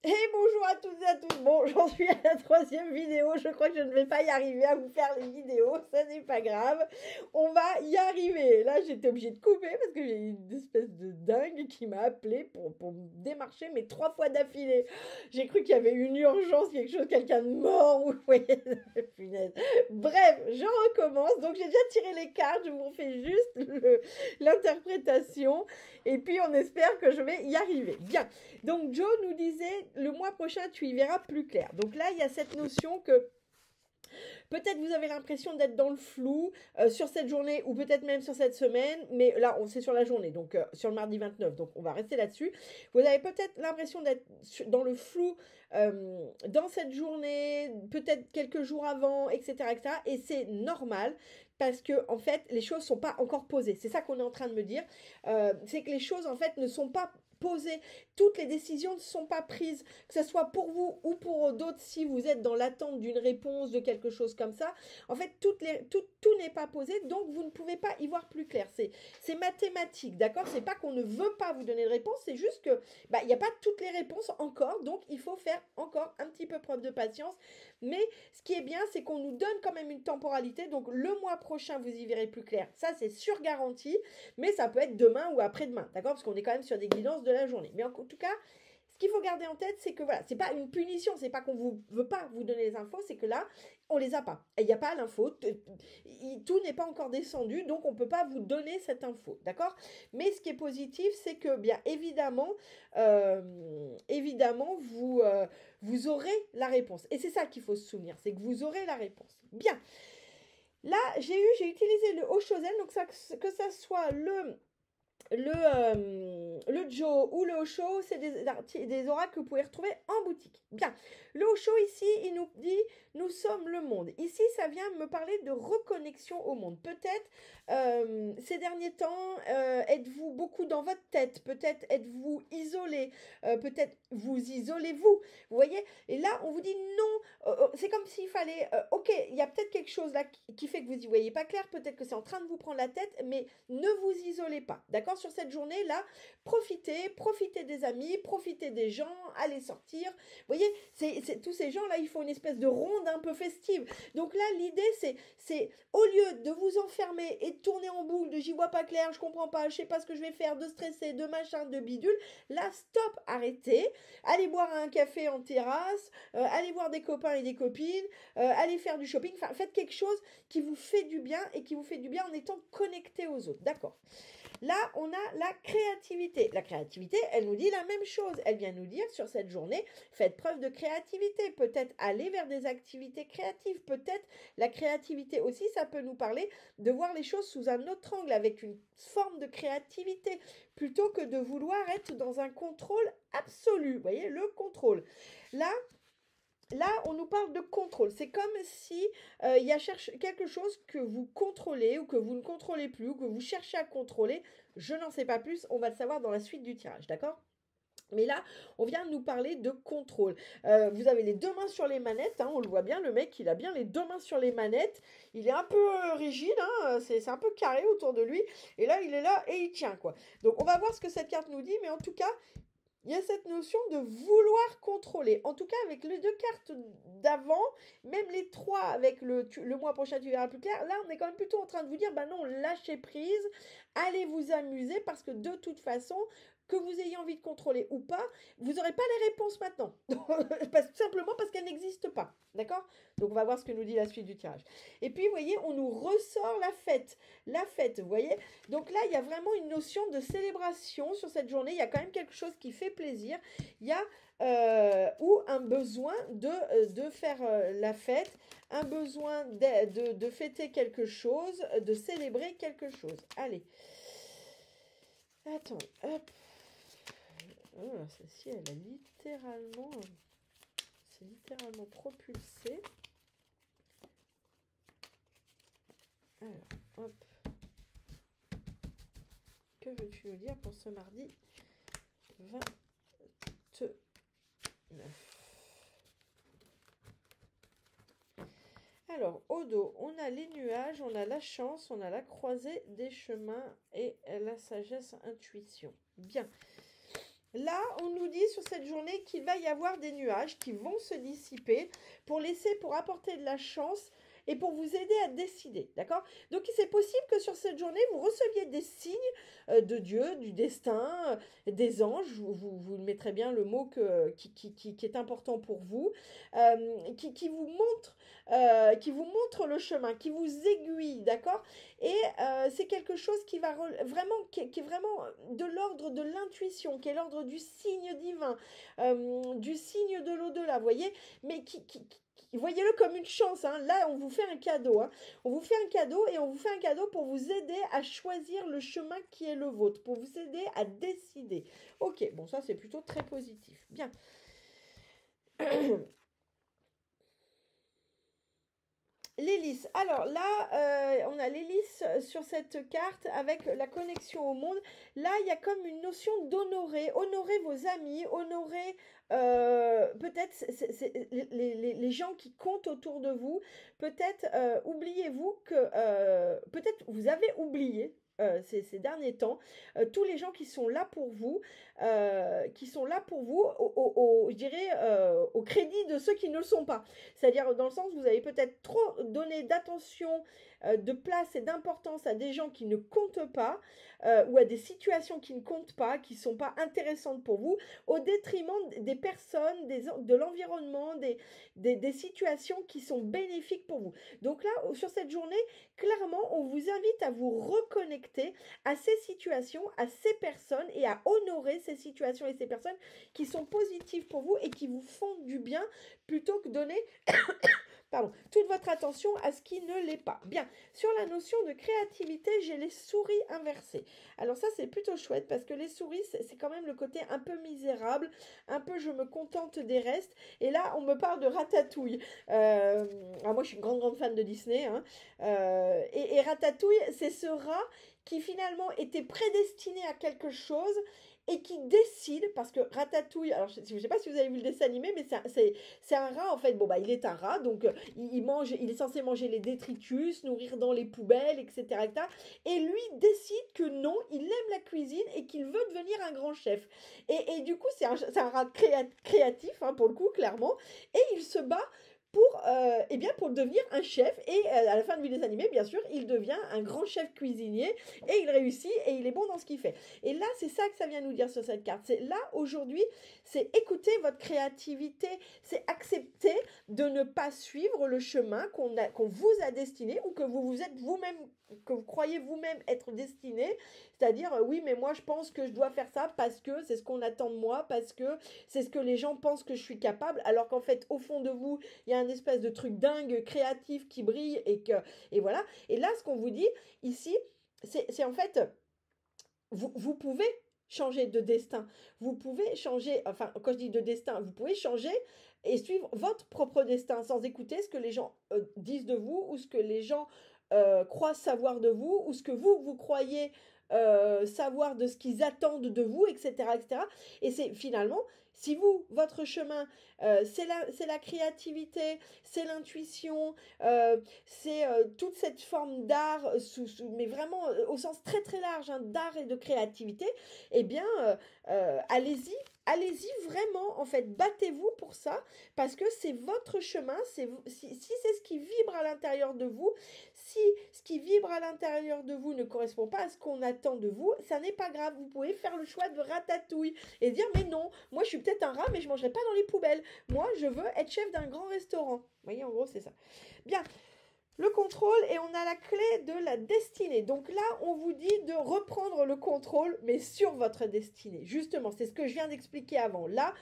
Et bonjour à toutes et à tous. Bon, j'en suis à la troisième vidéo. Je crois que je ne vais pas y arriver à vous faire les vidéos. Ça n'est pas grave. On va y arriver. Là, j'étais obligée de couper parce que j'ai une espèce de dingue qui m'a appelé pour me démarcher, mais 3 fois d'affilée. J'ai cru qu'il y avait une urgence, quelque chose, quelqu'un de mort. Ou oui, punaise. Bref, je recommence. Donc, j'ai déjà tiré les cartes. Je vous refais juste l'interprétation. Et puis, on espère que je vais y arriver. Bien. Donc, Joe nous disait, le mois prochain, tu y verras plus clair. Donc là, il y a cette notion que peut-être vous avez l'impression d'être dans le flou sur cette journée ou peut-être même sur cette semaine, mais là, on sait sur la journée, donc sur le mardi 29, donc on va rester là-dessus. Vous avez peut-être l'impression d'être dans le flou dans cette journée, peut-être quelques jours avant, etc., etc. Et c'est normal parce que en fait, les choses sont pas encore posées. C'est ça qu'on est en train de me dire. C'est que les choses en fait ne sont pas posées. Toutes les décisions ne sont pas prises, que ce soit pour vous ou pour d'autres si vous êtes dans l'attente d'une réponse, de quelque chose comme ça. En fait, tout n'est pas posé, donc vous ne pouvez pas y voir plus clair. C'est mathématique, d'accord? C'est pas qu'on ne veut pas vous donner de réponse, c'est juste que il n'y a pas toutes les réponses encore, donc il faut faire encore un petit peu preuve de patience. Mais ce qui est bien, c'est qu'on nous donne quand même une temporalité, donc le mois prochain, vous y verrez plus clair. Ça, c'est sûr garanti, mais ça peut être demain ou après-demain, d'accord? Parce qu'on est quand même sur des guidances de la journée. Mais en tout cas, ce qu'il faut garder en tête, c'est que voilà, c'est pas une punition, c'est pas qu'on vous veut pas vous donner les infos, c'est que là, on les a pas. Il n'y a pas l'info, tout n'est pas encore descendu, donc on peut pas vous donner cette info, d'accord? Mais ce qui est positif, c'est que bien évidemment, évidemment, vous aurez la réponse. Et c'est ça qu'il faut se souvenir, c'est que vous aurez la réponse. Bien. Là, j'ai utilisé le Oshozen, donc ça, que ça soit le Joe ou le Osho, c'est des oracles que vous pouvez retrouver en boutique. Bien. Le Osho ici, il nous dit, nous sommes le monde. Ici, ça vient me parler de reconnexion au monde. Peut-être, ces derniers temps, êtes-vous beaucoup dans votre tête. Peut-être êtes-vous isolé. Peut-être vous isolez-vous. Vous voyez? Et là, on vous dit non. C'est comme s'il fallait, ok, il y a peut-être quelque chose là qui fait que vous n'y voyez pas clair. Peut-être que c'est en train de vous prendre la tête, mais ne vous isolez pas. D'accord? Sur cette journée-là, profitez des amis, profitez des gens, allez sortir. Vous voyez, tous ces gens-là, ils font une espèce de ronde un peu festive. Donc là, l'idée, c'est au lieu de vous enfermer et de tourner en boucle, de j'y vois pas clair, je comprends pas, je sais pas ce que je vais faire, de stresser, de machin, de bidule, là, stop, arrêtez, allez boire un café en terrasse, allez voir des copains et des copines, allez faire du shopping, enfin, faites quelque chose qui vous fait du bien et qui vous fait du bien en étant connecté aux autres. D'accord? Là, on a la créativité. La créativité, elle nous dit la même chose. Elle vient nous dire sur cette journée, faites preuve de créativité. Peut-être aller vers des activités créatives. Peut-être la créativité aussi, ça peut nous parler de voir les choses sous un autre angle, avec une forme de créativité, plutôt que de vouloir être dans un contrôle absolu. Vous voyez, le contrôle. Là, on nous parle de contrôle. C'est comme si il y a quelque chose que vous contrôlez ou que vous ne contrôlez plus ou que vous cherchez à contrôler. Je n'en sais pas plus. On va le savoir dans la suite du tirage, d'accord? Mais là, on vient de nous parler de contrôle. Vous avez les deux mains sur les manettes, hein, on le voit bien, le mec, il a bien les deux mains sur les manettes. Il est un peu rigide, hein, c'est un peu carré autour de lui. Et là, il est là et il tient, quoi. Donc, on va voir ce que cette carte nous dit, mais en tout cas, il y a cette notion de vouloir contrôler. En tout cas, avec les deux cartes d'avant, même les trois avec le mois prochain, tu verras plus clair. Là, on est quand même plutôt en train de vous dire, bah non, lâchez prise, allez vous amuser parce que de toute façon, que vous ayez envie de contrôler ou pas, vous n'aurez pas les réponses maintenant. Simplement parce qu'elles n'existent pas. D'accord? Donc, on va voir ce que nous dit la suite du tirage. Et puis, vous voyez, on nous ressort la fête. La fête, vous voyez? Donc là, il y a vraiment une notion de célébration sur cette journée. Il y a quand même quelque chose qui fait plaisir. Il y a ou un besoin de faire la fête, un besoin de fêter quelque chose, de célébrer quelque chose. Allez. Attends, hop. Oh, celle-ci, elle a littéralement... C'est littéralement propulsé. Alors, hop. Que veux-tu nous dire pour ce mardi 29? Alors, au dos, on a les nuages, on a la chance, on a la croisée des chemins et la sagesse intuition. Bien. Là, on nous dit sur cette journée qu'il va y avoir des nuages qui vont se dissiper pour apporter de la chance et pour vous aider à décider, d'accord? Donc, c'est possible que sur cette journée, vous receviez des signes de Dieu, du destin, des anges, vous mettrez bien le mot qui est important pour vous, qui vous montre le chemin, qui vous aiguille, d'accord? Et c'est quelque chose qui va vraiment, qui est vraiment de l'ordre de l'intuition, qui est l'ordre du signe divin, du signe de l'au-delà, vous voyez, mais voyez-le comme une chance, hein. Là, on vous fait un cadeau, hein. On vous fait un cadeau et on vous fait un cadeau pour vous aider à choisir le chemin qui est le vôtre, pour vous aider à décider. Ok, bon, ça c'est plutôt très positif. Bien. L'hélice. Alors là, on a l'hélice sur cette carte avec la connexion au monde. Là, il y a comme une notion d'honorer. Honorer vos amis, honorer peut-être les gens qui comptent autour de vous. Peut-être oubliez-vous que... peut-être vous avez oublié ces derniers temps, tous les gens qui sont là pour vous, je dirais, au crédit de ceux qui ne le sont pas. C'est-à-dire dans le sens où vous avez peut-être trop donné d'attention, de place et d'importance à des gens qui ne comptent pas, ou à des situations qui ne comptent pas, qui ne sont pas intéressantes pour vous, au détriment des personnes, de l'environnement, des situations qui sont bénéfiques pour vous. Donc là, sur cette journée, clairement, on vous invite à vous reconnecter à ces situations, à ces personnes et à honorer ces situations et ces personnes qui sont positives pour vous et qui vous font du bien plutôt que donner pardon, toute votre attention à ce qui ne l'est pas. Bien, sur la notion de créativité, j'ai les souris inversées. Alors ça, c'est plutôt chouette parce que les souris, c'est quand même le côté un peu misérable, un peu je me contente des restes. Et là, on me parle de Ratatouille. Alors moi, je suis une grande fan de Disney. Hein, et Ratatouille, c'est ce rat qui finalement était prédestiné à quelque chose et qui décide, parce que Ratatouille, alors je ne sais pas si vous avez vu le dessin animé, mais c'est un rat en fait, bon bah il est un rat, donc il est censé manger les détritus, nourrir dans les poubelles, etc., etc. Et lui décide que non, il aime la cuisine et qu'il veut devenir un grand chef. Et du coup, c'est un rat créatif, hein, pour le coup, clairement, et il se bat eh bien, pour devenir un chef. Et à la fin de des animés, bien sûr, il devient un grand chef cuisinier et il réussit et il est bon dans ce qu'il fait. Et là, c'est ça que ça vient nous dire sur cette carte. C'est là, aujourd'hui, c'est écouter votre créativité, c'est accepter de ne pas suivre le chemin qu'on vous a destiné ou que vous êtes vous-même, que vous croyez vous-même être destiné. C'est-à-dire, oui, mais moi, je pense que je dois faire ça parce que c'est ce qu'on attend de moi, parce que c'est ce que les gens pensent que je suis capable, alors qu'en fait, au fond de vous, il y a un espèce de truc dingue, créatif qui brille et voilà. Et là, ce qu'on vous dit ici, c'est en fait, vous pouvez changer de destin. Vous pouvez changer, enfin, quand je dis de destin, vous pouvez changer et suivre votre propre destin sans écouter ce que les gens disent de vous ou ce que les gens croient savoir de vous ou ce que vous croyez savoir de ce qu'ils attendent de vous, etc., etc. Et c'est finalement, si vous, votre chemin, c'est la créativité, c'est l'intuition, c'est toute cette forme d'art, mais vraiment au sens très très large, hein, d'art et de créativité, eh bien, allez-y. Allez-y vraiment, en fait, battez-vous pour ça, parce que c'est votre chemin, si c'est ce qui vibre à l'intérieur de vous, si ce qui vibre à l'intérieur de vous ne correspond pas à ce qu'on attend de vous, ça n'est pas grave, vous pouvez faire le choix de Ratatouille et dire mais non, moi je suis peut-être un rat mais je ne mangerai pas dans les poubelles, moi je veux être chef d'un grand restaurant. Vous voyez, en gros c'est ça. Bien, le contrôle et on a la clé de la destinée. Donc là, on vous dit de reprendre le contrôle, mais sur votre destinée. Justement, c'est ce que je viens d'expliquer avant. Là,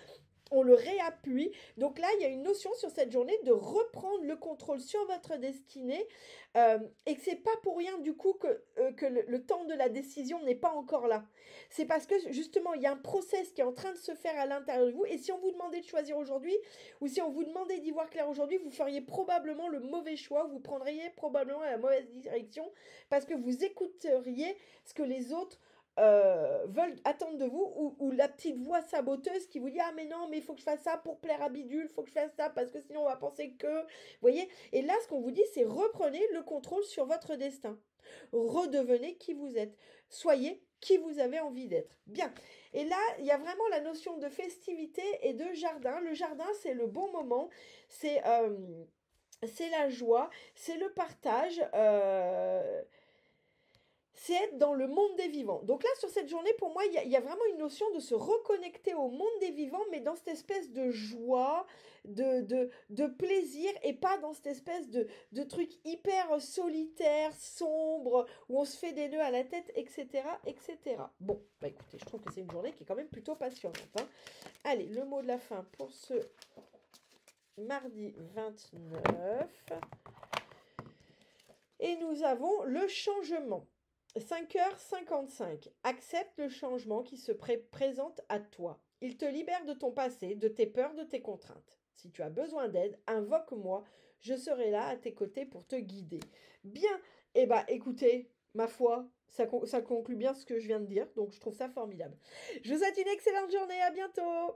on le réappuie. Donc là, il y a une notion sur cette journée de reprendre le contrôle sur votre destinée et que c'est pas pour rien du coup que le temps de la décision n'est pas encore là. C'est parce que justement, il y a un process qui est en train de se faire à l'intérieur de vous et si on vous demandait de choisir aujourd'hui ou si on vous demandait d'y voir clair aujourd'hui, vous feriez probablement le mauvais choix, vous prendriez probablement la mauvaise direction parce que vous écouteriez ce que les autres veulent attendre de vous ou la petite voix saboteuse qui vous dit ah mais non mais il faut que je fasse ça pour plaire à Bidule, il faut que je fasse ça parce que sinon on va penser que vous voyez, et là ce qu'on vous dit c'est reprenez le contrôle sur votre destin. Redevenez qui vous êtes. Soyez qui vous avez envie d'être. Bien. Et là, il y a vraiment la notion de festivité et de jardin. Le jardin, c'est le bon moment. C'est la joie. C'est le partage. C'est être dans le monde des vivants. Donc là, sur cette journée, pour moi, il y a vraiment une notion de se reconnecter au monde des vivants, mais dans cette espèce de joie, de plaisir, et pas dans cette espèce de truc hyper solitaire, sombre, où on se fait des nœuds à la tête, etc., etc. Bon, bah écoutez, je trouve que c'est une journée qui est quand même plutôt passionnante, hein. Allez, le mot de la fin pour ce mardi 29. Et nous avons le changement. 5h55. Accepte le changement qui se présente à toi. Il te libère de ton passé, de tes peurs, de tes contraintes. Si tu as besoin d'aide, invoque-moi. Je serai là à tes côtés pour te guider. Bien. Eh bien, écoutez, ma foi, ça conclut bien ce que je viens de dire. Donc, je trouve ça formidable. Je vous souhaite une excellente journée. À bientôt.